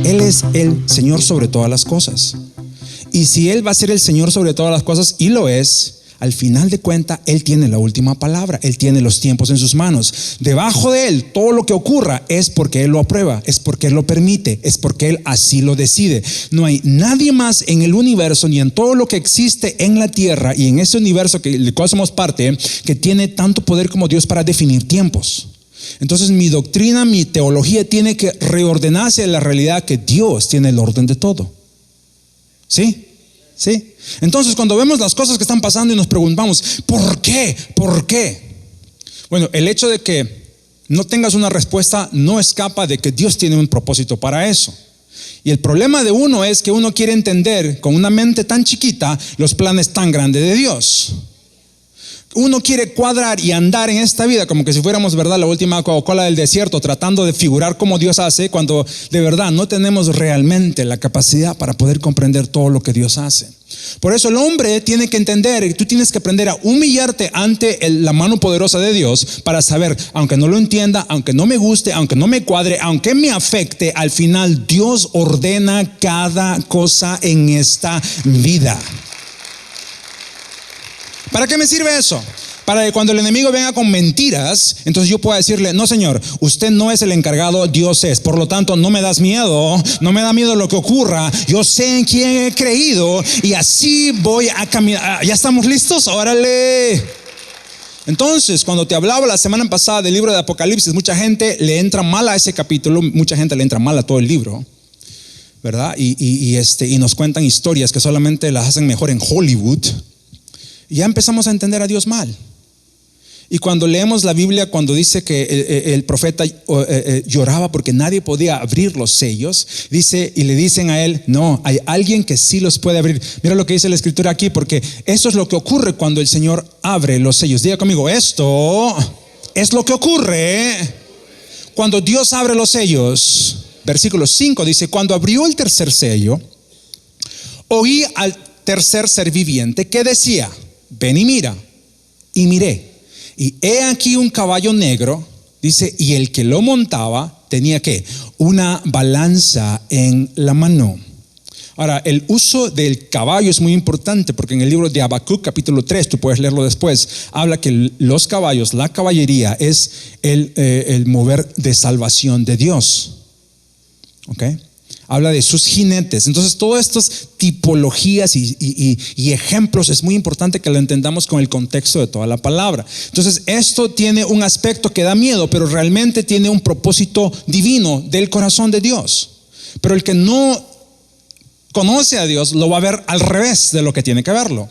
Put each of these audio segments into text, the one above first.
Él es el Señor sobre todas las cosas. Y si Él va a ser el Señor sobre todas las cosas, y lo es, al final de cuentas, Él tiene la última palabra. Él tiene los tiempos en sus manos. Debajo de Él, todo lo que ocurra es porque Él lo aprueba, es porque Él lo permite, es porque Él así lo decide. No hay nadie más en el universo, ni en todo lo que existe en la tierra y en ese universo del cual somos parte, que tiene tanto poder como Dios para definir tiempos. Entonces mi doctrina, mi teología tiene que reordenarse a la realidad que Dios tiene el orden de todo. ¿Sí? ¿Sí? Entonces cuando vemos las cosas que están pasando y nos preguntamos, ¿por qué? ¿Por qué? Bueno, el hecho de que no tengas una respuesta no escapa de que Dios tiene un propósito para eso. Y el problema de uno es que uno quiere entender con una mente tan chiquita los planes tan grandes de Dios. Uno quiere cuadrar y andar en esta vida como que si fuéramos, ¿verdad?, la última Coca-Cola del desierto, tratando de figurar como Dios hace, cuando de verdad no tenemos realmente la capacidad para poder comprender todo lo que Dios hace. Por eso el hombre tiene que entender, tú tienes que aprender a humillarte ante la mano poderosa de Dios para saber, aunque no lo entienda, aunque no me guste, aunque no me cuadre, aunque me afecte, al final Dios ordena cada cosa en esta vida. ¿Para qué me sirve eso? Para que cuando el enemigo venga con mentiras, entonces yo pueda decirle, no señor, usted no es el encargado, Dios es. Por lo tanto, no me das miedo, no me da miedo lo que ocurra. Yo sé en quién he creído y así voy a caminar. ¿Ya estamos listos? ¡Órale! Entonces, cuando te hablaba la semana pasada del libro de Apocalipsis, mucha gente le entra mal a ese capítulo, mucha gente le entra mal a todo el libro, ¿verdad? Y nos cuentan historias que solamente las hacen mejor en Hollywood. Y ya empezamos a entender a Dios mal. Y cuando leemos la Biblia, cuando dice que el profeta lloraba porque nadie podía abrir los sellos, dice, y le dicen a él, no, hay alguien que sí los puede abrir. Mira lo que dice la escritura aquí, porque eso es lo que ocurre cuando el Señor abre los sellos. Diga conmigo, esto es lo que ocurre cuando Dios abre los sellos. Versículo 5 dice, cuando abrió el tercer sello, oí al tercer ser viviente que decía, ven y mira. Y miré, y he aquí un caballo negro, dice, y el que lo montaba tenía ¿qué? Una balanza en la mano. Ahora, el uso del caballo es muy importante, porque en el libro de Habacuc capítulo 3, tú puedes leerlo después, habla que los caballos, la caballería es el mover de salvación de Dios. ¿Ok? Habla de sus jinetes. Entonces todas estas tipologías y ejemplos es muy importante que lo entendamos con el contexto de toda la palabra. Entonces esto tiene un aspecto que da miedo, pero realmente tiene un propósito divino del corazón de Dios. Pero el que no conoce a Dios lo va a ver al revés de lo que tiene que verlo.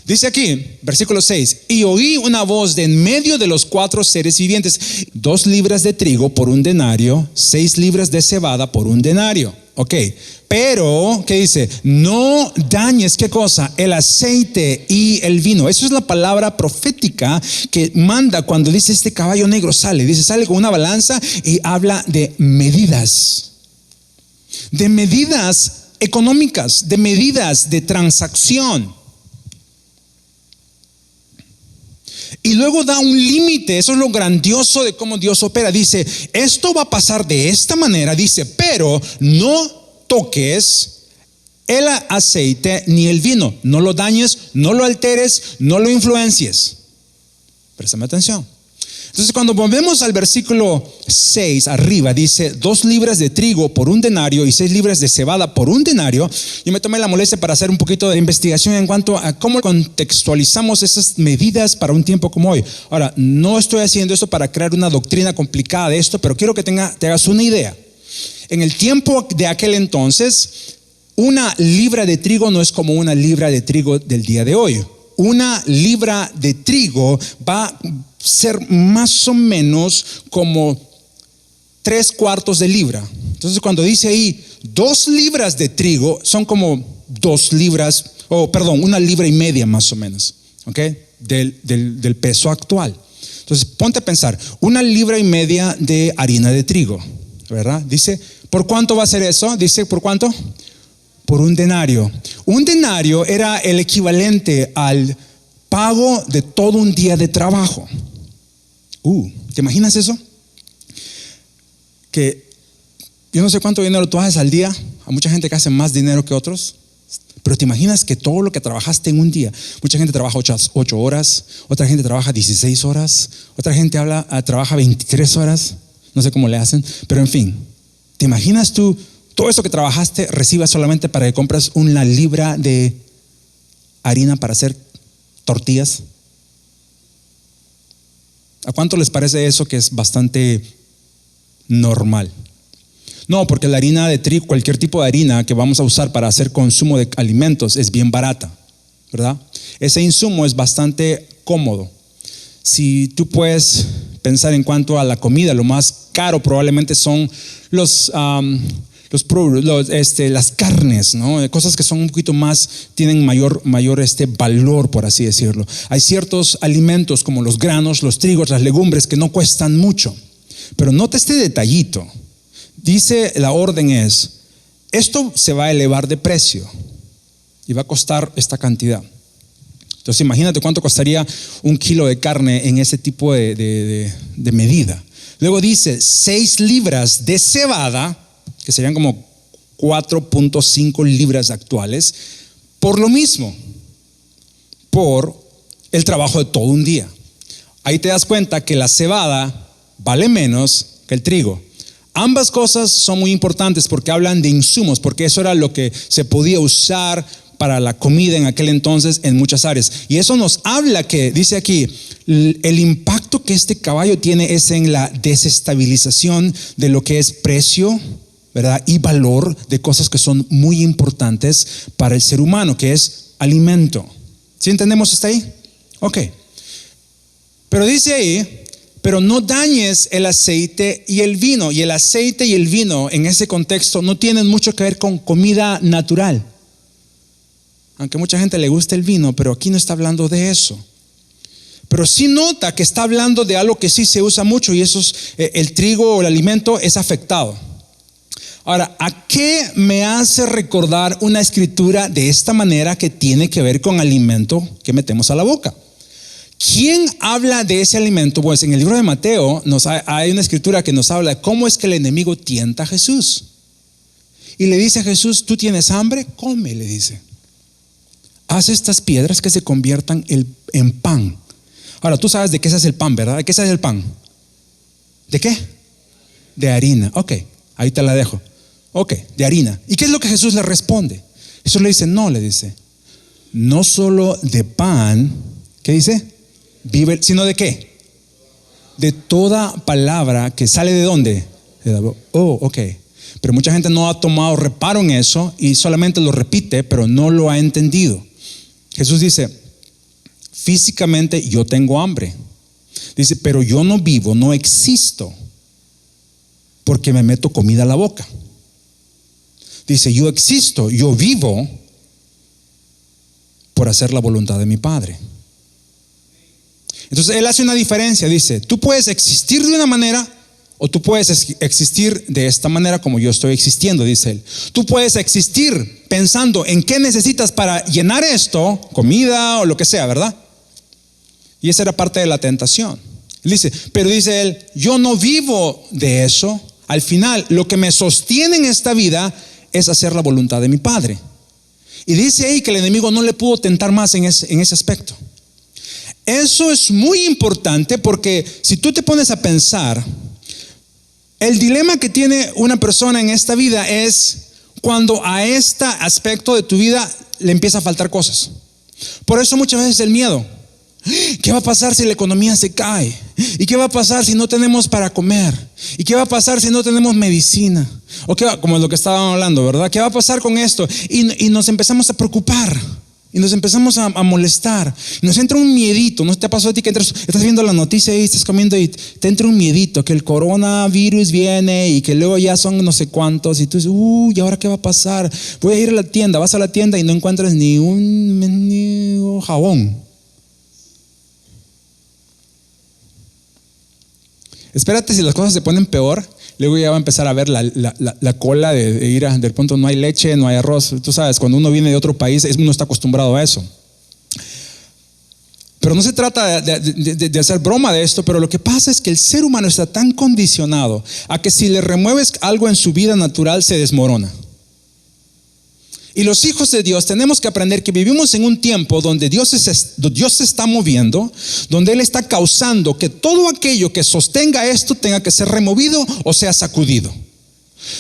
Dice aquí, versículo 6, y oí una voz de en medio de los 4 seres vivientes, 2 libras de trigo por 1 denario, 6 libras de cebada por 1 denario. Ok, pero, ¿qué dice? No dañes, ¿qué cosa? El aceite y el vino. Eso es la palabra profética que manda cuando dice este caballo negro sale. Dice, sale con una balanza y habla de medidas económicas, de medidas de transacción. Y luego da un límite. Eso es lo grandioso de cómo Dios opera. Dice, esto va a pasar de esta manera. Dice, pero no toques el aceite ni el vino. No lo dañes, no lo alteres, no lo influencies. Préstame atención. Entonces cuando volvemos al versículo 6 arriba, dice 2 libras de trigo por 1 denario y 6 libras de cebada por 1 denario. Yo me tomé la molestia para hacer un poquito de investigación en cuanto a cómo contextualizamos esas medidas para un tiempo como hoy. Ahora, no estoy haciendo esto para crear una doctrina complicada de esto, pero quiero que te hagas una idea. En el tiempo de aquel entonces, 1 libra de trigo no es como 1 libra de trigo del día de hoy. 1 libra de trigo va a ser más o menos como 3/4 de libra. Entonces cuando dice ahí 2 libras de trigo, son como 2 libras, 1,5 libras más o menos, ¿ok? Del peso actual. Entonces ponte a pensar, 1,5 libras de harina de trigo, ¿verdad? Dice, ¿por cuánto va a ser eso? Dice, ¿por cuánto? Por 1 denario. 1 denario era el equivalente al pago de todo un día de trabajo. ¿Te imaginas eso? Que Yo no sé cuánto dinero tú haces al día. Hay mucha gente que hace más dinero que otros. Pero te imaginas que todo lo que trabajaste en un día, mucha gente trabaja 8 horas, otra gente trabaja 16 horas, otra gente trabaja 23 horas, no sé cómo le hacen, pero en fin, ¿te imaginas tú todo eso que trabajaste recibas solamente para que compres una libra de harina para hacer tortillas? ¿A cuánto les parece eso que es bastante normal? No, porque la harina de trigo, cualquier tipo de harina que vamos a usar para hacer consumo de alimentos es bien barata, ¿verdad? Ese insumo es bastante cómodo. Si tú puedes pensar en cuanto a la comida, lo más caro probablemente son las carnes, ¿no? Cosas que son un poquito más, tienen mayor valor, por así decirlo. Hay ciertos alimentos como los granos, los trigos, las legumbres que no cuestan mucho. Pero nota este detallito. Dice, la orden es, esto se va a elevar de precio y va a costar esta cantidad. Entonces imagínate cuánto costaría un kilo de carne en ese tipo de medida. Luego dice 6 libras de cebada, que serían como 4.5 libras actuales, por lo mismo, por el trabajo de todo un día. Ahí te das cuenta que la cebada vale menos que el trigo. Ambas cosas son muy importantes porque hablan de insumos, porque eso era lo que se podía usar para la comida en aquel entonces en muchas áreas. Y eso nos habla que, dice aquí, el impacto que este caballo tiene es en la desestabilización de lo que es precio, ¿verdad? Y valor de cosas que son muy importantes para el ser humano, que es alimento. ¿Sí entendemos hasta ahí? Ok. Pero dice ahí, pero no dañes el aceite y el vino. Y el aceite y el vino en ese contexto no tienen mucho que ver con comida natural. Aunque a mucha gente le gusta el vino, pero aquí no está hablando de eso. Pero sí nota que está hablando de algo que sí se usa mucho, y eso es el trigo o el alimento es afectado. Ahora, ¿a qué me hace recordar una escritura de esta manera que tiene que ver con alimento que metemos a la boca? ¿Quién habla de ese alimento? Pues en el libro de Mateo hay una escritura que nos habla de cómo es que el enemigo tienta a Jesús. Y le dice a Jesús, ¿tú tienes hambre? Come, le dice. Haz estas piedras que se conviertan en pan. Ahora, tú sabes de qué se hace el pan, ¿verdad? ¿De qué se hace el pan? ¿De qué? De harina. Ok, ahí te la dejo. Ok, de harina. ¿Y qué es lo que Jesús le responde? Jesús le dice, no, le dice, no solo de pan, ¿qué dice? Vive, sino de qué? De toda palabra que sale de dónde? Oh, ok. Pero mucha gente no ha tomado reparo en eso y solamente lo repite, pero no lo ha entendido. Jesús dice, físicamente yo tengo hambre. Dice, pero yo no vivo, no existo porque me meto comida a la boca. Dice, yo existo, yo vivo por hacer la voluntad de mi Padre. Entonces él hace una diferencia, dice, tú puedes existir de una manera o tú puedes existir de esta manera como yo estoy existiendo, dice él. Tú puedes existir pensando en qué necesitas para llenar esto, comida o lo que sea, ¿verdad? Y esa era parte de la tentación. Él dice, pero dice él, yo no vivo de eso. Al final, lo que me sostiene en esta vida es hacer la voluntad de mi Padre. Y dice ahí que el enemigo no le pudo tentar más en ese aspecto. Eso es muy importante porque si tú te pones a pensar, el dilema que tiene una persona en esta vida es cuando a este aspecto de tu vida le empieza a faltar cosas. Por eso muchas veces el miedo. ¿Qué va a pasar si la economía se cae? ¿Y qué va a pasar si no tenemos para comer? ¿Y qué va a pasar si no tenemos medicina? O qué como es lo que estábamos hablando, ¿verdad? ¿Qué va a pasar con esto? Y nos empezamos a preocupar. Y nos empezamos a molestar. Y nos entra un miedito. ¿No te pasó a ti que estás viendo la noticia y estás comiendo y te entra un miedito? Que el coronavirus viene y que luego ya son no sé cuántos. Y tú dices, ¿y ahora qué va a pasar? Voy a ir a la tienda. Vas a la tienda y no encuentras ni un mendigo jabón. Espérate, si las cosas se ponen peor, luego ya va a empezar a ver la cola de ir a, del punto no hay leche, no hay arroz. Tú sabes, cuando uno viene de otro país, uno está acostumbrado a eso. Pero no se trata de hacer broma de esto, pero lo que pasa es que el ser humano está tan condicionado a que si le remueves algo en su vida natural se desmorona. Y los hijos de Dios tenemos que aprender que vivimos en un tiempo donde Dios se está moviendo, donde Él está causando que todo aquello que sostenga esto tenga que ser removido o sea sacudido.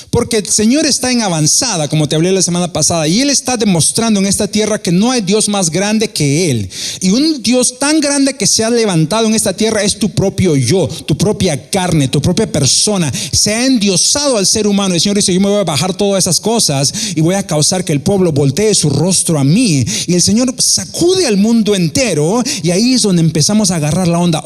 Porque el Señor está en avanzada, como te hablé la semana pasada, y Él está demostrando en esta tierra que no hay Dios más grande que Él. Y un Dios tan grande que se ha levantado en esta tierra es tu propio yo, tu propia carne, tu propia persona. Se ha endiosado al ser humano. El Señor dice: yo me voy a bajar todas esas cosas y voy a causar que el pueblo voltee su rostro a mí. Y el Señor sacude al mundo entero, y ahí es donde empezamos a agarrar la onda.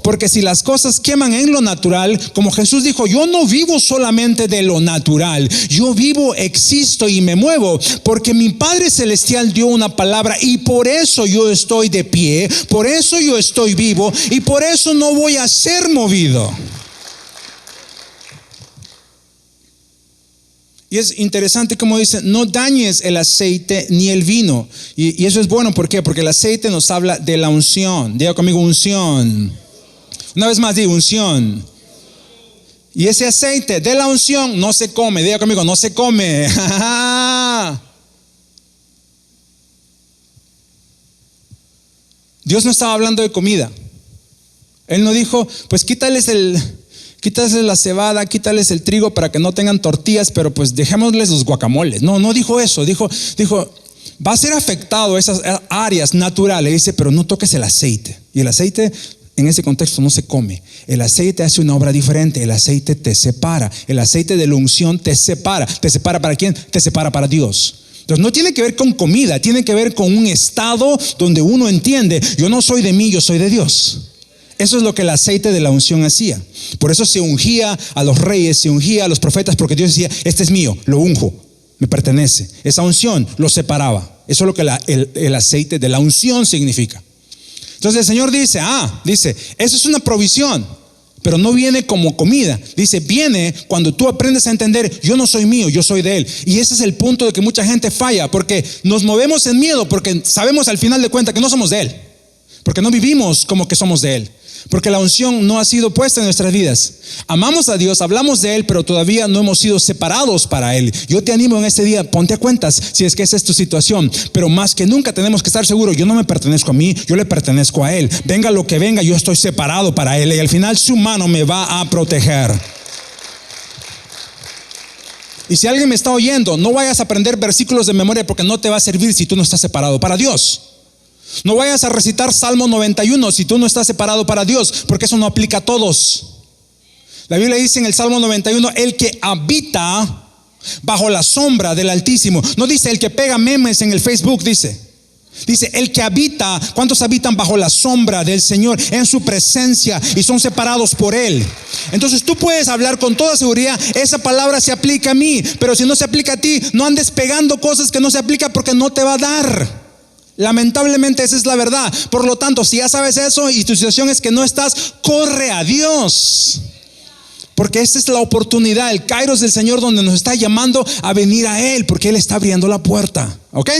Porque si las cosas queman en lo natural, como Jesús dijo: yo no vivo solamente de lo natural, yo vivo, existo y me muevo porque mi Padre Celestial dio una palabra, y por eso yo estoy de pie, por eso yo estoy vivo, y por eso no voy a ser movido. Y es interesante como dice: no dañes el aceite ni el vino. Y eso es bueno, ¿por qué? Porque el aceite nos habla de la unción. Diga conmigo: unción. Una vez más, diga: unción. Y ese aceite de la unción no se come. Diga conmigo: no se come. Dios no estaba hablando de comida. Él no dijo: pues quítales la cebada, quítales el trigo para que no tengan tortillas, pero pues dejémosles los guacamoles. No dijo eso. Dijo, va a ser afectado esas áreas naturales. Dice: pero no toques el aceite. Y el aceite en ese contexto no se come. El aceite hace una obra diferente. El aceite te separa. El aceite de la unción te separa. ¿Te separa para quién? Te separa para Dios. Entonces no tiene que ver con comida, tiene que ver con un estado donde uno entiende: yo no soy de mí, yo soy de Dios. Eso es lo que el aceite de la unción hacía. Por eso se ungía a los reyes, se ungía a los profetas, porque Dios decía: este es mío, lo unjo, me pertenece. Esa unción lo separaba. Eso es lo que el aceite de la unción significa. Entonces el Señor dice: eso es una provisión, pero no viene como comida. Dice: viene cuando tú aprendes a entender: yo no soy mío, yo soy de Él. Y ese es el punto de que mucha gente falla, porque nos movemos en miedo, porque sabemos al final de cuentas que no somos de Él, porque no vivimos como que somos de Él, porque la unción no ha sido puesta en nuestras vidas. Amamos a Dios, hablamos de Él, pero todavía no hemos sido separados para Él. Yo te animo en este día: ponte a cuentas si es que esa es tu situación. Pero más que nunca tenemos que estar seguros: yo no me pertenezco a mí, yo le pertenezco a Él. Venga lo que venga, yo estoy separado para Él, y al final su mano me va a proteger. Y si alguien me está oyendo, no vayas a aprender versículos de memoria, porque no te va a servir si tú no estás separado para Dios. No vayas a recitar Salmo 91 si tú no estás separado para Dios, porque eso no aplica a todos. La Biblia dice en el Salmo 91: el que habita bajo la sombra del Altísimo. No dice el que pega memes en el Facebook, dice el que habita. ¿Cuántos habitan bajo la sombra del Señor, en su presencia, y son separados por Él? Entonces tú puedes hablar con toda seguridad: esa palabra se aplica a mí. Pero si no se aplica a ti, no andes pegando cosas que no se aplican, porque no te va a dar. Lamentablemente esa es la verdad. Por lo tanto, si ya sabes eso y tu situación es que no estás, corre a Dios, porque esta es la oportunidad, el kairos del Señor, donde nos está llamando a venir a Él, porque Él está abriendo la puerta. ¿Ok?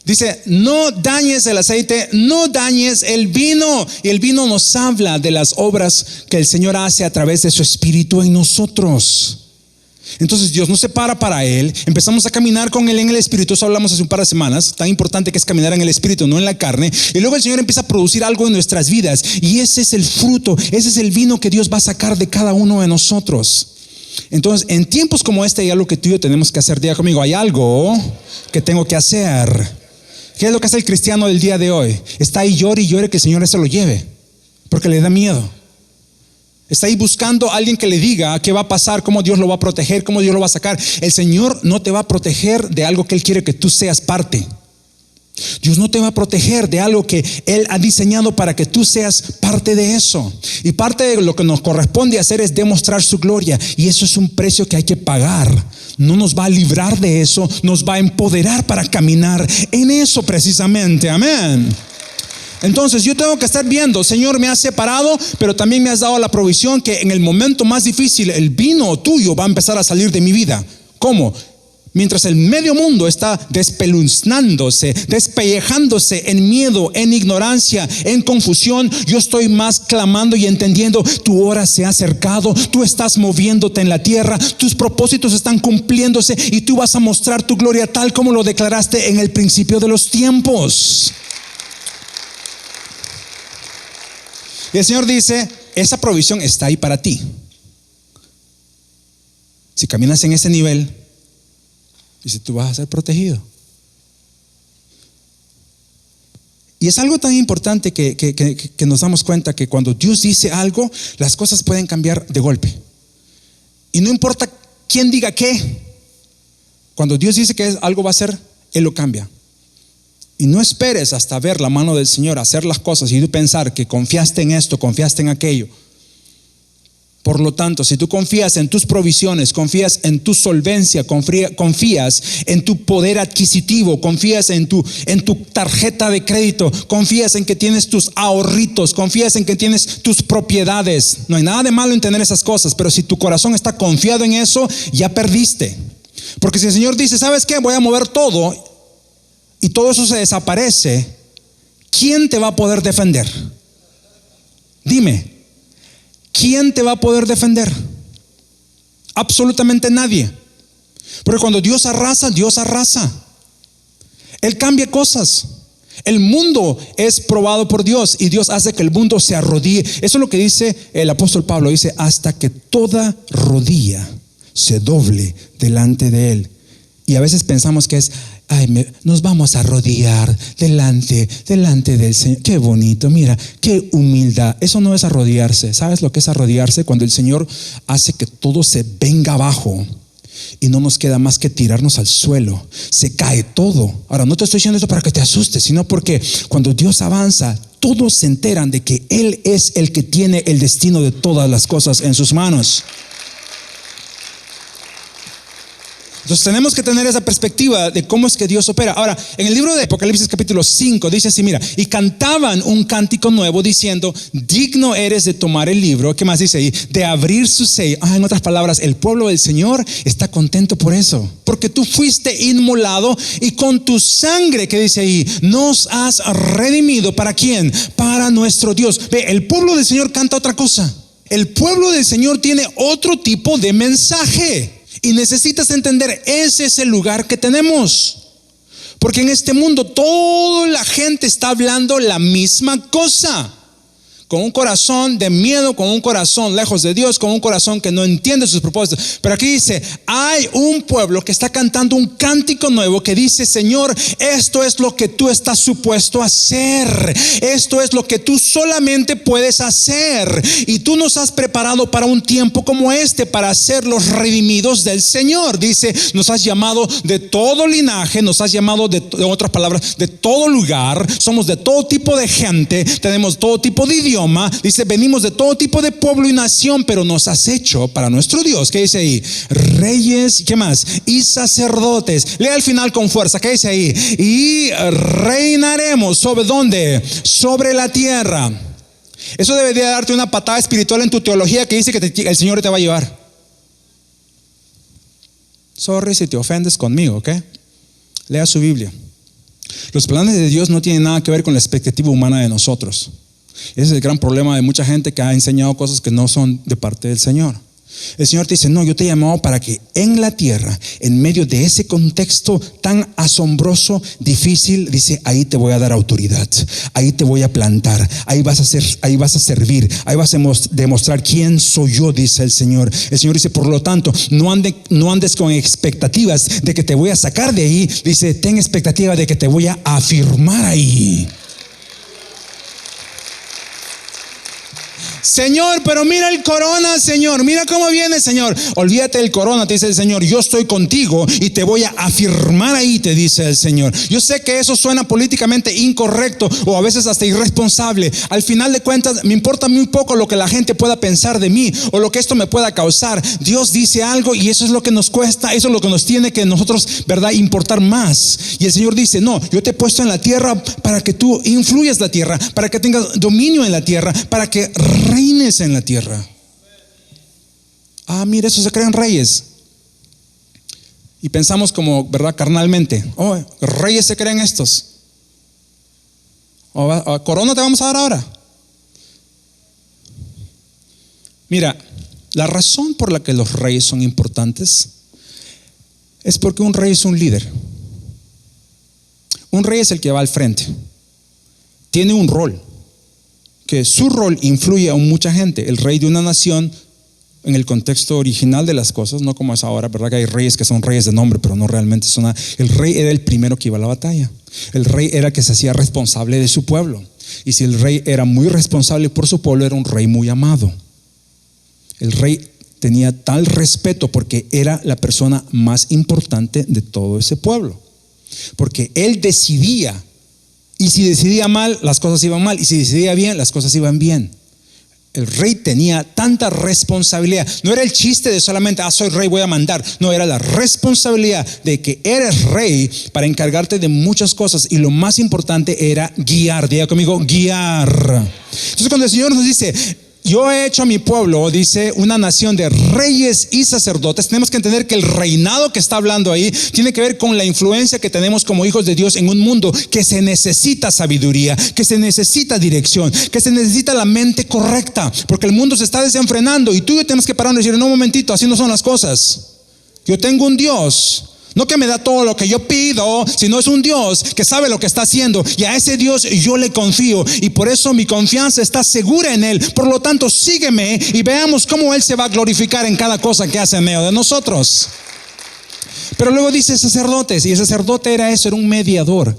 Dice: no dañes el aceite, no dañes el vino. Y el vino nos habla de las obras que el Señor hace a través de su Espíritu en nosotros. Entonces Dios nos separa para Él, empezamos a caminar con Él en el Espíritu. Eso hablamos hace un par de semanas, tan importante que es caminar en el Espíritu, no en la carne. Y luego el Señor empieza a producir algo en nuestras vidas, y ese es el fruto, ese es el vino que Dios va a sacar de cada uno de nosotros. Entonces en tiempos como este hay algo que tú y yo tenemos que hacer. Diga conmigo: hay algo que tengo que hacer. ¿Qué es lo que hace el cristiano del día de hoy? Está ahí llore y llore que el Señor se lo lleve, porque le da miedo. Está ahí buscando a alguien que le diga qué va a pasar, cómo Dios lo va a proteger, cómo Dios lo va a sacar. El Señor no te va a proteger de algo que Él quiere que tú seas parte. Dios no te va a proteger de algo que Él ha diseñado para que tú seas parte de eso. Y parte de lo que nos corresponde hacer es demostrar su gloria. Y eso es un precio que hay que pagar. No nos va a librar de eso, nos va a empoderar para caminar en eso precisamente. Amén. Entonces yo tengo que estar viendo: Señor, me has separado, pero también me has dado la provisión que en el momento más difícil el vino tuyo va a empezar a salir de mi vida. ¿Cómo? Mientras el medio mundo está despeluznándose, despellejándose en miedo, en ignorancia, en confusión, yo estoy más clamando y entendiendo: tu hora se ha acercado, tú estás moviéndote en la tierra, tus propósitos están cumpliéndose y tú vas a mostrar tu gloria tal como lo declaraste en el principio de los tiempos. Y el Señor dice: esa provisión está ahí para ti. Si caminas en ese nivel, dice, tú vas a ser protegido. Y es algo tan importante que nos damos cuenta que cuando Dios dice algo, las cosas pueden cambiar de golpe. Y no importa quién diga qué, cuando Dios dice que algo va a ser, Él lo cambia. Y no esperes hasta ver la mano del Señor hacer las cosas y tú pensar que confiaste en esto, confiaste en aquello. Por lo tanto, si tú confías en tus provisiones, confías en tu solvencia, confías en tu poder adquisitivo, confías en tu tarjeta de crédito, confías en que tienes tus ahorritos, confías en que tienes tus propiedades, no hay nada de malo en tener esas cosas, pero si tu corazón está confiado en eso, ya perdiste. Porque si el Señor dice: ¿sabes qué? Voy a mover todo, y todo eso se desaparece, ¿quién te va a poder defender? Dime, ¿quién te va a poder defender? Absolutamente nadie. Porque cuando Dios arrasa, Dios arrasa. Él cambia cosas. El mundo es probado por Dios y Dios hace que el mundo se arrodille. Eso es lo que dice el apóstol Pablo. Dice: hasta que toda rodilla se doble delante de Él. Y a veces pensamos que es: nos vamos a arrodillar delante del Señor. Qué bonito, mira, qué humildad. Eso no es arrodillarse. ¿Sabes lo que es arrodillarse? Cuando el Señor hace que todo se venga abajo y no nos queda más que tirarnos al suelo. Se cae todo. Ahora, no te estoy diciendo esto para que te asustes, sino porque cuando Dios avanza, todos se enteran de que Él es el que tiene el destino de todas las cosas en sus manos. Entonces tenemos que tener esa perspectiva de cómo es que Dios opera. Ahora, en el libro de Apocalipsis capítulo 5 dice así, mira: y cantaban un cántico nuevo diciendo: digno eres de tomar el libro. ¿Qué más dice ahí? De abrir su sello. En otras palabras, el pueblo del Señor está contento por eso, porque tú fuiste inmolado y con tu sangre, ¿qué dice ahí? Nos has redimido. ¿Para quién? Para nuestro Dios. Ve, el pueblo del Señor canta otra cosa. El pueblo del Señor tiene otro tipo de mensaje. Y necesitas entender, ese es el lugar que tenemos. Porque en este mundo toda la gente está hablando la misma cosa, con un corazón de miedo, con un corazón lejos de Dios, con un corazón que no entiende sus propósitos. Pero aquí dice: hay un pueblo que está cantando un cántico nuevo que dice: Señor, esto es lo que tú estás supuesto a hacer, esto es lo que tú solamente puedes hacer, y tú nos has preparado para un tiempo como este, para ser los redimidos del Señor. Dice: nos has llamado de todo linaje, nos has llamado de otras palabras, de todo lugar, somos de todo tipo de gente, tenemos todo tipo de idioma. Dice: venimos de todo tipo de pueblo y nación, pero nos has hecho para nuestro Dios. ¿Qué dice ahí? Reyes, ¿qué más? Y sacerdotes. Lea al final con fuerza. ¿Qué dice ahí? Y reinaremos. ¿Sobre dónde? Sobre la tierra. Eso debería darte una patada espiritual en tu teología que dice que el Señor te va a llevar. Sorry si te ofendes conmigo, ¿ok? Lea su Biblia. Los planes de Dios no tienen nada que ver con la expectativa humana de nosotros. Ese es el gran problema de mucha gente que ha enseñado cosas que no son de parte del Señor. El Señor te dice: no, yo te he llamado para que en la tierra, en medio de ese contexto tan asombroso, difícil, dice: ahí te voy a dar autoridad, ahí te voy a plantar, ahí vas a servir, ahí vas a demostrar quién soy yo, dice el Señor. El Señor dice: por lo tanto, no andes con expectativas de que te voy a sacar de ahí. Dice: ten expectativa de que te voy a afirmar ahí. Señor, pero mira el corona, Señor, mira cómo viene, Señor. Olvídate del corona, te dice el Señor. Yo estoy contigo y te voy a afirmar ahí, te dice el Señor. Yo sé que eso suena políticamente incorrecto o a veces hasta irresponsable. Al final de cuentas, me importa muy poco lo que la gente pueda pensar de mí o lo que esto me pueda causar. Dios dice algo y eso es lo que nos cuesta, eso es lo que nos tiene que nosotros, ¿verdad?, importar más. Y el Señor dice: no, yo te he puesto en la tierra para que tú influyas la tierra, para que tengas dominio en la tierra, para que reines en la tierra. Mira, eso se crean reyes. Y pensamos como, ¿verdad? Carnalmente. Oh, reyes se creen estos. Corona te vamos a dar ahora. Mira, la razón por la que los reyes son importantes es porque un rey es un líder. Un rey es el que va al frente. Tiene un rol, que su rol influye a mucha gente. El rey de una nación, en el contexto original de las cosas, no como es ahora, ¿verdad? Que hay reyes que son reyes de nombre, pero no realmente son nada. El rey era el primero que iba a la batalla. El rey era el que se hacía responsable de su pueblo. Y si el rey era muy responsable por su pueblo, era un rey muy amado. El rey tenía tal respeto porque era la persona más importante de todo ese pueblo. Porque él decidía, y si decidía mal, las cosas iban mal, y si decidía bien, las cosas iban bien. El rey tenía tanta responsabilidad. No era el chiste de solamente, soy rey, voy a mandar. No, era la responsabilidad de que eres rey para encargarte de muchas cosas. Y lo más importante era guiar. Diga conmigo, guiar. Entonces cuando el Señor nos dice, yo he hecho a mi pueblo, dice, una nación de reyes y sacerdotes, tenemos que entender que el reinado que está hablando ahí tiene que ver con la influencia que tenemos como hijos de Dios en un mundo que se necesita sabiduría, que se necesita dirección, que se necesita la mente correcta, porque el mundo se está desenfrenando y tú y yo tenemos que parar y decir, no, un momentito, así no son las cosas. Yo tengo un Dios, no que me da todo lo que yo pido, sino es un Dios que sabe lo que está haciendo, y a ese Dios yo le confío, y por eso mi confianza está segura en Él. Por lo tanto, sígueme y veamos cómo Él se va a glorificar en cada cosa que hace en medio de nosotros. Pero luego dice sacerdotes, y el sacerdote era eso, era un mediador,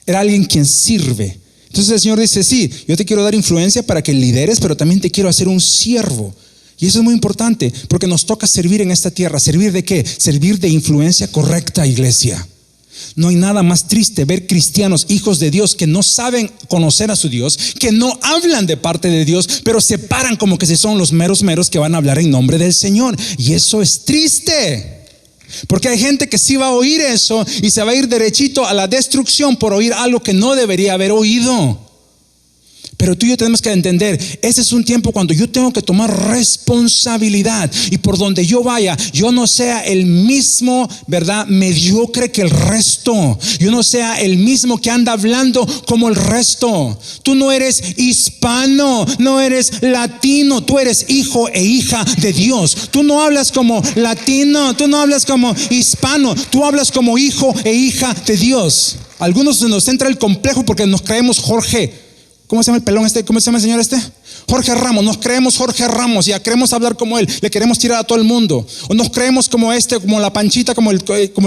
era alguien quien sirve. Entonces el Señor dice, sí, yo te quiero dar influencia para que lideres, pero también te quiero hacer un siervo. Y eso es muy importante, porque nos toca servir en esta tierra. ¿Servir de qué? Servir de influencia correcta, iglesia. No hay nada más triste ver cristianos, hijos de Dios, que no saben conocer a su Dios, que no hablan de parte de Dios, pero se paran como que si son los meros que van a hablar en nombre del Señor. Y eso es triste, porque hay gente que sí va a oír eso y se va a ir derechito a la destrucción por oír algo que no debería haber oído. Pero tú y yo tenemos que entender, ese es un tiempo cuando yo tengo que tomar responsabilidad, y por donde yo vaya, yo no sea el mismo, ¿verdad?, mediocre que el resto. Yo no sea el mismo que anda hablando como el resto. Tú no eres hispano, no eres latino, tú eres hijo e hija de Dios. Tú no hablas como latino, tú no hablas como hispano, tú hablas como hijo e hija de Dios. A algunos se nos entra el complejo porque nos creemos Jorge. ¿Cómo se llama el pelón este? ¿Cómo se llama el señor este? Jorge Ramos. Nos creemos Jorge Ramos, ya queremos hablar como él, le queremos tirar a todo el mundo. O nos creemos como este, como la Panchita, como el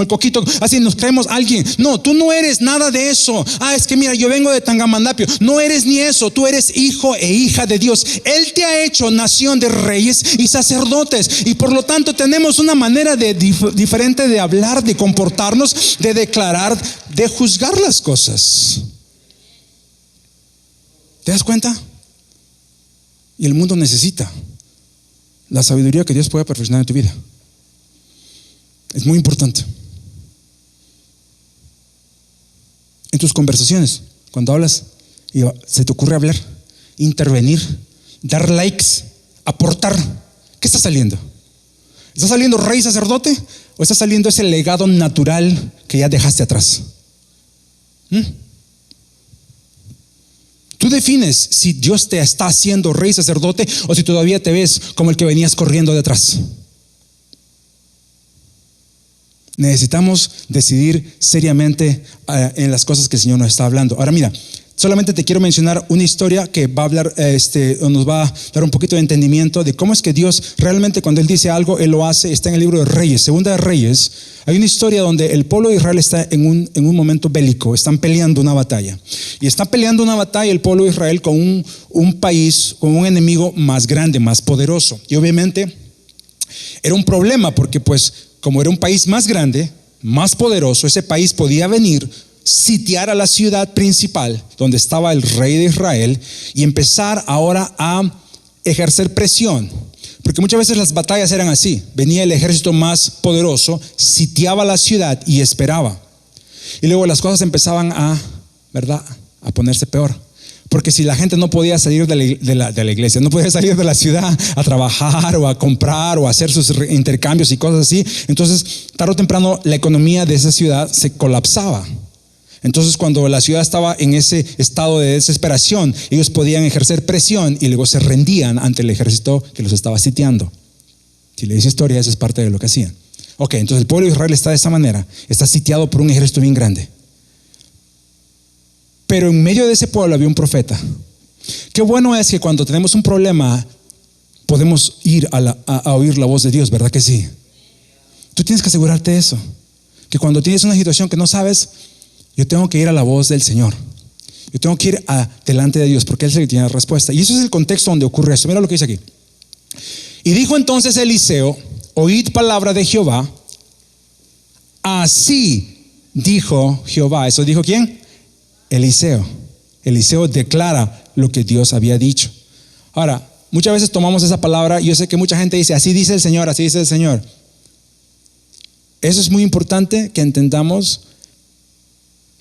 Coquito, así nos creemos alguien. No, tú no eres nada de eso. Es que mira, yo vengo de Tangamandapio. No eres ni eso, tú eres hijo e hija de Dios. Él te ha hecho nación de reyes y sacerdotes, y por lo tanto tenemos una manera diferente de hablar, de comportarnos, de declarar, de juzgar las cosas. ¿Te das cuenta? Y el mundo necesita la sabiduría que Dios puede perfeccionar en tu vida. Es muy importante. En tus conversaciones, cuando hablas y se te ocurre hablar, intervenir, dar likes, aportar, ¿qué está saliendo? ¿Está saliendo rey sacerdote o está saliendo ese legado natural que ya dejaste atrás? Tú defines si Dios te está haciendo rey sacerdote o si todavía te ves como el que venías corriendo detrás. Necesitamos decidir seriamente en las cosas que el Señor nos está hablando. Ahora mira, solamente te quiero mencionar una historia que va a hablar, nos va a dar un poquito de entendimiento de cómo es que Dios realmente, cuando Él dice algo, Él lo hace. Está en el libro de Reyes, Segunda de Reyes. Hay una historia donde el pueblo de Israel está en un momento bélico, están peleando una batalla. Y está peleando una batalla el pueblo de Israel con un país, con un enemigo más grande, más poderoso. Y obviamente era un problema porque pues como era un país más grande, más poderoso, ese país podía venir, sitiar a la ciudad principal donde estaba el rey de Israel y empezar ahora a ejercer presión. Porque muchas veces las batallas eran así: venía el ejército más poderoso, sitiaba la ciudad y esperaba. Y luego las cosas empezaban a ponerse peor, Porque si la gente no podía salir de la iglesia, no podía salir de la ciudad a trabajar o a comprar o a hacer sus intercambios y cosas así, entonces tarde o temprano la economía de esa ciudad se colapsaba. Entonces cuando la ciudad estaba en ese estado de desesperación, ellos podían ejercer presión y luego se rendían ante el ejército que los estaba sitiando. Si le dice historia, eso es parte de lo que hacían. Ok, entonces el pueblo de Israel está de esa manera, está sitiado por un ejército bien grande. Pero en medio de ese pueblo había un profeta. Qué bueno es que cuando tenemos un problema podemos ir a oír la voz de Dios, ¿verdad que sí? Tú tienes que asegurarte de eso, que cuando tienes una situación que no sabes, yo tengo que ir a la voz del Señor. Yo tengo que ir delante de Dios porque Él es el que tiene la respuesta. Y eso es el contexto donde ocurre eso. Mira lo que dice aquí. Y dijo entonces Eliseo: oíd palabra de Jehová. Así dijo Jehová. ¿Eso dijo quién? Eliseo. Eliseo declara lo que Dios había dicho. Ahora, muchas veces tomamos esa palabra y yo sé que mucha gente dice: así dice el Señor, así dice el Señor. Eso es muy importante que entendamos,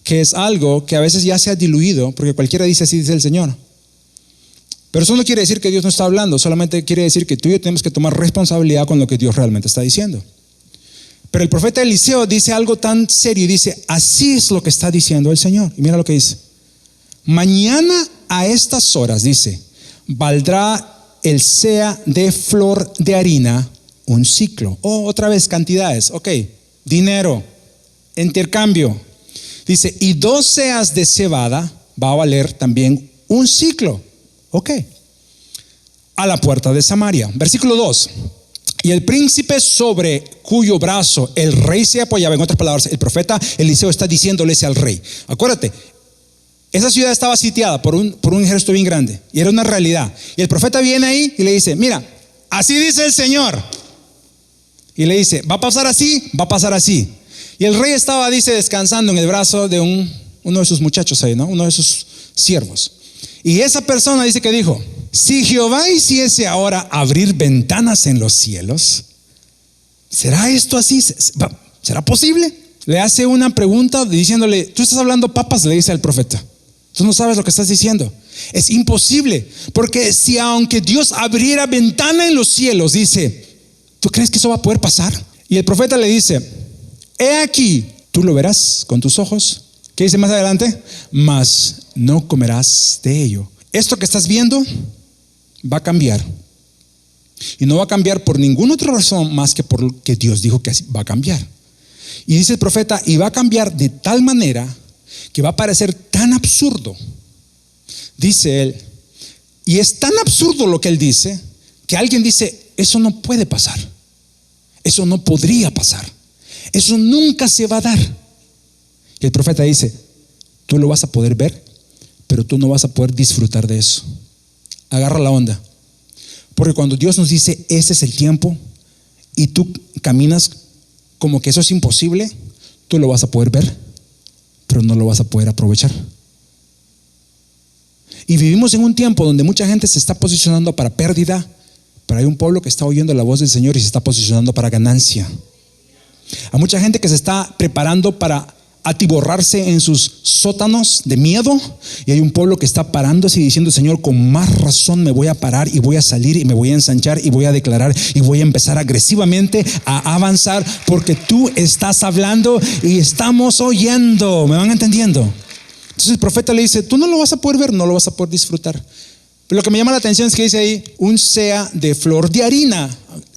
que es algo que a veces ya se ha diluido, porque cualquiera dice así dice el Señor. Pero eso no quiere decir que Dios no está hablando, solamente quiere decir que tú y yo tenemos que tomar responsabilidad con lo que Dios realmente está diciendo. Pero el profeta Eliseo dice algo tan serio y dice: así es lo que está diciendo el Señor. Y mira lo que dice: mañana a estas horas, dice, valdrá el seah de flor de harina un ciclo. Otra vez cantidades, ok, dinero, intercambio. Dice, y 2 seas de cebada va a valer también un ciclo. Ok. A la puerta de Samaria. Versículo 2. Y el príncipe sobre cuyo brazo el rey se apoyaba, en otras palabras, el profeta Eliseo está diciéndole al rey. Acuérdate, esa ciudad estaba sitiada por un ejército bien grande y era una realidad. Y el profeta viene ahí y le dice: mira, así dice el Señor. Y le dice: va a pasar así, va a pasar así. Y el rey estaba, dice, descansando en el brazo de uno de sus muchachos ahí, ¿no? Uno de sus siervos. Y esa persona dice que dijo: si Jehová hiciese ahora abrir ventanas en los cielos, ¿será esto así? ¿Será posible? Le hace una pregunta diciéndole: tú estás hablando papas, le dice al profeta. Tú no sabes lo que estás diciendo. Es imposible, porque si aunque Dios abriera ventana en los cielos, dice, ¿tú crees que eso va a poder pasar? Y el profeta le dice: he aquí, tú lo verás con tus ojos. ¿Qué dice más adelante? Mas no comerás de ello. Esto que estás viendo va a cambiar. Y no va a cambiar por ninguna otra razón más que por que Dios dijo que así va a cambiar. Y dice el profeta: y va a cambiar de tal manera que va a parecer tan absurdo. Dice él, y es tan absurdo lo que él dice, que alguien dice: eso no puede pasar, eso no podría pasar, eso nunca se va a dar. Y el profeta dice: tú lo vas a poder ver, pero tú no vas a poder disfrutar de eso. Agarra la onda, porque cuando Dios nos dice ese es el tiempo y tú caminas como que eso es imposible, tú lo vas a poder ver, pero no lo vas a poder aprovechar. Y vivimos en un tiempo donde mucha gente se está posicionando para pérdida, pero hay un pueblo que está oyendo la voz del Señor y se está posicionando para ganancia. Hay mucha gente que se está preparando para atiborrarse en sus sótanos de miedo, y hay un pueblo que está parándose y diciendo: Señor, con más razón me voy a parar y voy a salir y me voy a ensanchar y voy a declarar y voy a empezar agresivamente a avanzar, porque tú estás hablando y estamos oyendo. ¿Me van entendiendo? Entonces el profeta le dice: tú no lo vas a poder ver, no lo vas a poder disfrutar. Pero lo que me llama la atención es que dice ahí: un seah de flor de harina.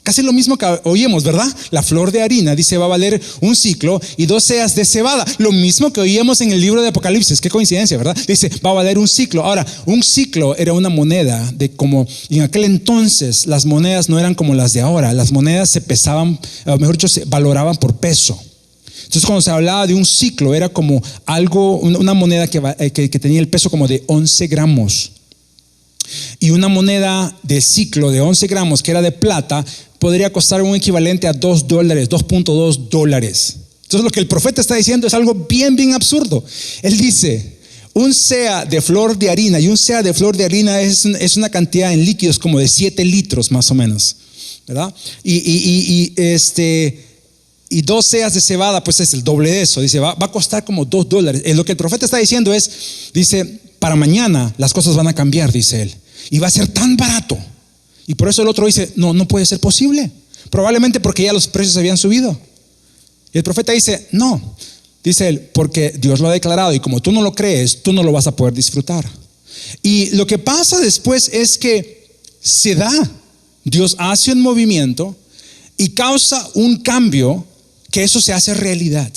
Casi lo mismo que oímos, ¿verdad? La flor de harina, dice, va a valer un ciclo, y 2 seas de cebada. Lo mismo que oíamos en el libro de Apocalipsis. Qué coincidencia, ¿verdad? Dice, va a valer un ciclo. Ahora, un ciclo era una moneda de como, y en aquel entonces las monedas no eran como las de ahora. Las monedas se pesaban, mejor dicho, se valoraban por peso. Entonces cuando se hablaba de un ciclo, era como algo, una moneda que tenía el peso como de 11 gramos. Y una moneda de ciclo de 11 gramos que era de plata podría costar un equivalente a $2, $2.2. Entonces lo que el profeta está diciendo es algo bien, bien absurdo. Él dice: un seah de flor de harina, y un seah de flor de harina es una cantidad en líquidos como de 7 litros más o menos, ¿verdad? Y 2 seas de cebada, pues es el doble de eso. Dice, va a costar como $2. Lo que el profeta está diciendo es, dice, para mañana las cosas van a cambiar, dice él, y va a ser tan barato. Y por eso el otro dice, no puede ser posible, probablemente porque ya los precios habían subido. Y el profeta dice, no, dice él, porque Dios lo ha declarado, y como tú no lo crees, tú no lo vas a poder disfrutar. Y lo que pasa después es que se da, Dios hace un movimiento y causa un cambio, que eso se hace realidad.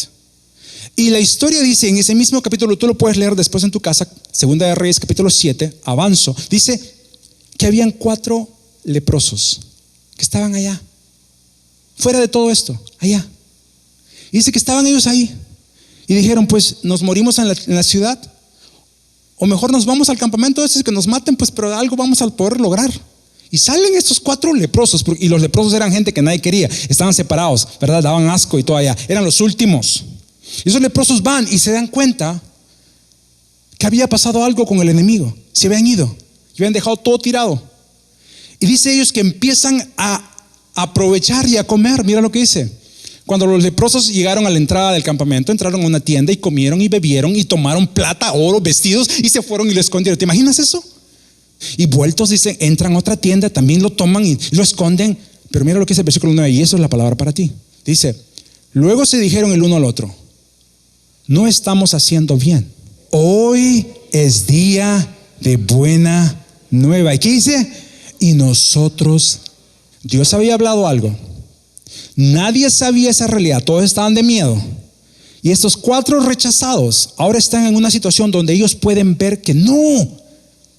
Y la historia dice, en ese mismo capítulo, tú lo puedes leer después en tu casa, Segunda de Reyes capítulo 7, avanzo, dice que habían 4 leprosos que estaban allá, fuera de todo esto, allá. Y dice que estaban ellos ahí y dijeron, pues nos morimos en la ciudad, o mejor nos vamos al campamento ese, que nos maten, pues, pero algo vamos a poder lograr. Y salen estos 4 leprosos, y los leprosos eran gente que nadie quería, estaban separados, ¿verdad? Daban asco y todo allá, eran los últimos. Y esos leprosos van y se dan cuenta que había pasado algo con el enemigo, se habían ido, y habían dejado todo tirado. Y dice ellos que empiezan a aprovechar y a comer. Mira lo que dice: cuando los leprosos llegaron a la entrada del campamento, entraron a una tienda y comieron y bebieron y tomaron plata, oro, vestidos, y se fueron y lo escondieron. ¿Te imaginas eso? Y vueltos, dicen, entran a otra tienda, también lo toman y lo esconden. Pero mira lo que dice el versículo 9, y eso es la palabra para ti. Dice, luego se dijeron el uno al otro, no estamos haciendo bien, hoy es día de buena nueva. ¿Y qué dice? Y nosotros, Dios había hablado algo, nadie sabía esa realidad, todos estaban de miedo. Y estos 4 rechazados ahora están en una situación donde ellos pueden ver que no,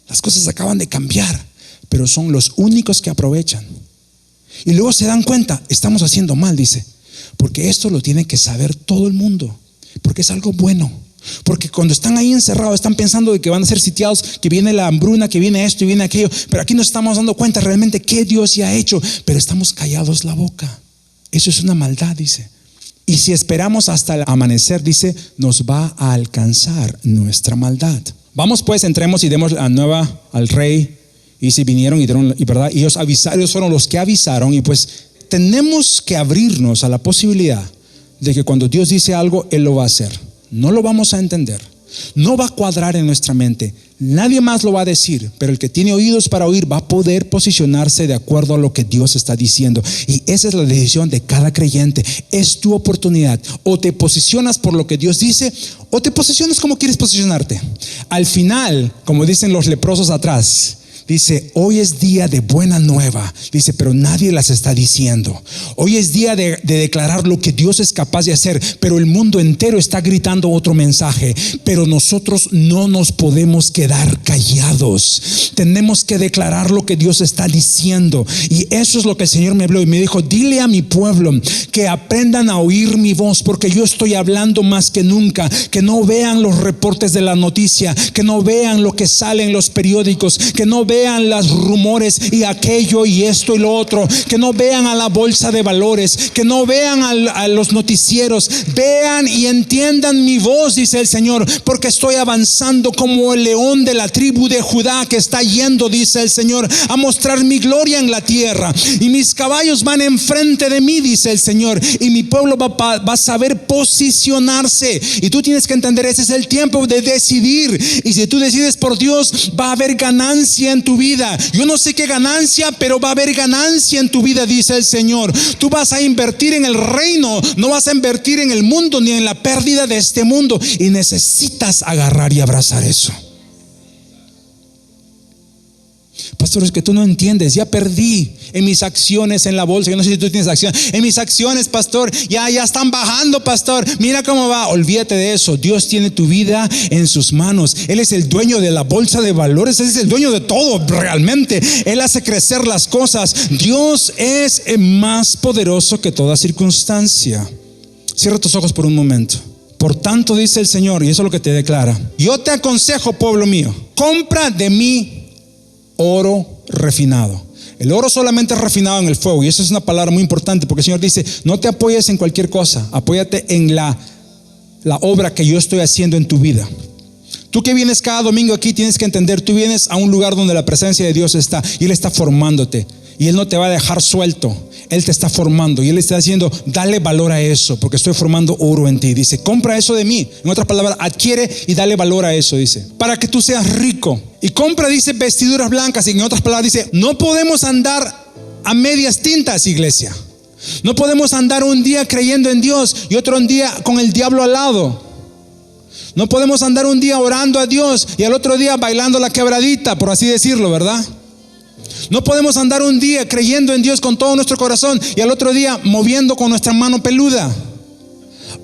las cosas acaban de cambiar, pero son los únicos que aprovechan. Y luego se dan cuenta, estamos haciendo mal, dice, porque esto lo tiene que saber todo el mundo, porque es algo bueno. Porque cuando están ahí encerrados están pensando de que van a ser sitiados, que viene la hambruna, que viene esto y viene aquello, pero aquí nos estamos dando cuenta realmente qué Dios ya ha hecho, pero estamos callados la boca. Eso es una maldad, dice. Y si esperamos hasta el amanecer, dice, nos va a alcanzar nuestra maldad. Vamos pues, entremos y demos la nueva al rey. Y si vinieron y dieron, y verdad, ellos avisaron, ellos fueron los que avisaron. Y pues tenemos que abrirnos a la posibilidad de que cuando Dios dice algo, Él lo va a hacer. No lo vamos a entender, no va a cuadrar en nuestra mente, nadie más lo va a decir, pero el que tiene oídos para oír va a poder posicionarse de acuerdo a lo que Dios está diciendo. Y esa es la decisión de cada creyente. Es tu oportunidad: o te posicionas por lo que Dios dice, o te posicionas como quieres posicionarte. Al final, como dicen los leprosos atrás, dice, hoy es día de buena nueva. Dice, pero nadie las está diciendo. Hoy es día de declarar lo que Dios es capaz de hacer, pero el mundo entero está gritando otro mensaje. Pero nosotros no nos podemos quedar callados. Tenemos que declarar lo que Dios está diciendo. Y eso es lo que el Señor me habló y me dijo, dile a mi pueblo que aprendan a oír mi voz, porque yo estoy hablando más que nunca. Que no vean los reportes de la noticia, que no vean lo que sale en los periódicos, que no vean los rumores y aquello y esto y lo otro, que no vean a la bolsa de valores, que no vean a los noticieros. Vean y entiendan mi voz, dice el Señor, porque estoy avanzando como el león de la tribu de Judá que está yendo, dice el Señor, a mostrar mi gloria en la tierra. Y mis caballos van enfrente de mí, dice el Señor, y mi pueblo va a saber posicionarse. Y tú tienes que entender, ese es el tiempo de decidir. Y si tú decides por Dios, va a haber ganancia en tu vida. Yo no sé qué ganancia, pero va a haber ganancia en tu vida, dice el Señor. Tú vas a invertir en el reino, no vas a invertir en el mundo ni en la pérdida de este mundo. Y necesitas agarrar y abrazar eso. Pastor, es que tú no entiendes. Ya perdí en mis acciones en la bolsa. Yo no sé si tú tienes acción. En mis acciones, pastor, ya están bajando, pastor. Mira cómo va. Olvídate de eso. Dios tiene tu vida en sus manos. Él es el dueño de la bolsa de valores. Él es el dueño de todo realmente. Él hace crecer las cosas. Dios es más poderoso que toda circunstancia. Cierra tus ojos por un momento. Por tanto, dice el Señor, y eso es lo que te declara: yo te aconsejo, pueblo mío, compra de mí oro refinado. El oro solamente es refinado en el fuego, y eso es una palabra muy importante, porque el Señor dice, no te apoyes en cualquier cosa, apóyate en la obra que yo estoy haciendo en tu vida. Tú que vienes cada domingo aquí, tienes que entender, tú vienes a un lugar donde la presencia de Dios está, y Él está formándote, y Él no te va a dejar suelto. Él te está formando y Él está diciendo, dale valor a eso, porque estoy formando oro en ti. Dice, compra eso de mí. En otras palabras, adquiere y dale valor a eso, dice, para que tú seas rico. Y compra, dice, vestiduras blancas. Y en otras palabras dice, no podemos andar a medias tintas, iglesia. No podemos andar un día creyendo en Dios y otro día con el diablo al lado. No podemos andar un día orando a Dios y al otro día bailando la quebradita, por así decirlo, ¿verdad? No podemos andar un día creyendo en Dios con todo nuestro corazón y al otro día moviendo con nuestra mano peluda.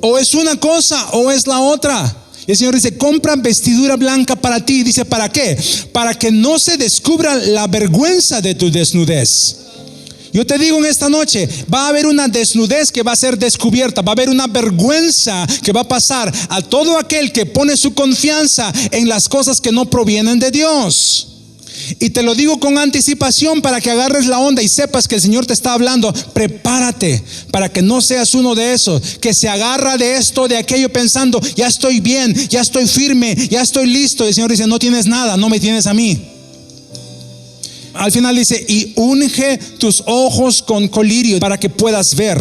O es una cosa o es la otra. Y el Señor dice, compra vestidura blanca para ti. Dice, ¿para qué? Para que no se descubra la vergüenza de tu desnudez. Yo te digo en esta noche, va a haber una desnudez que va a ser descubierta, va a haber una vergüenza que va a pasar a todo aquel que pone su confianza en las cosas que no provienen de Dios. Y te lo digo con anticipación para que agarres la onda y sepas que el Señor te está hablando. Prepárate para que no seas uno de esos que se agarra de esto, de aquello, pensando, ya estoy bien, ya estoy firme, ya estoy listo. Y el Señor dice, no tienes nada, no me tienes a mí. Al final dice, y unge tus ojos con colirio para que puedas ver.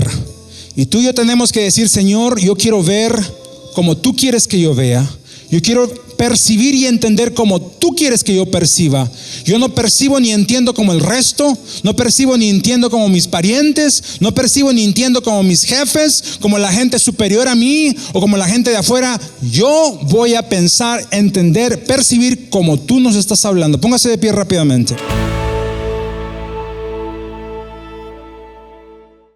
Y tú y yo tenemos que decir, Señor, yo quiero ver como tú quieres que yo vea. Yo quiero percibir y entender como tú quieres que yo perciba. Yo no percibo ni entiendo como el resto. No percibo ni entiendo como mis parientes. No percibo ni entiendo como mis jefes, como la gente superior a mí o como la gente de afuera. Yo voy a pensar, entender, percibir como tú nos estás hablando. Póngase de pie rápidamente.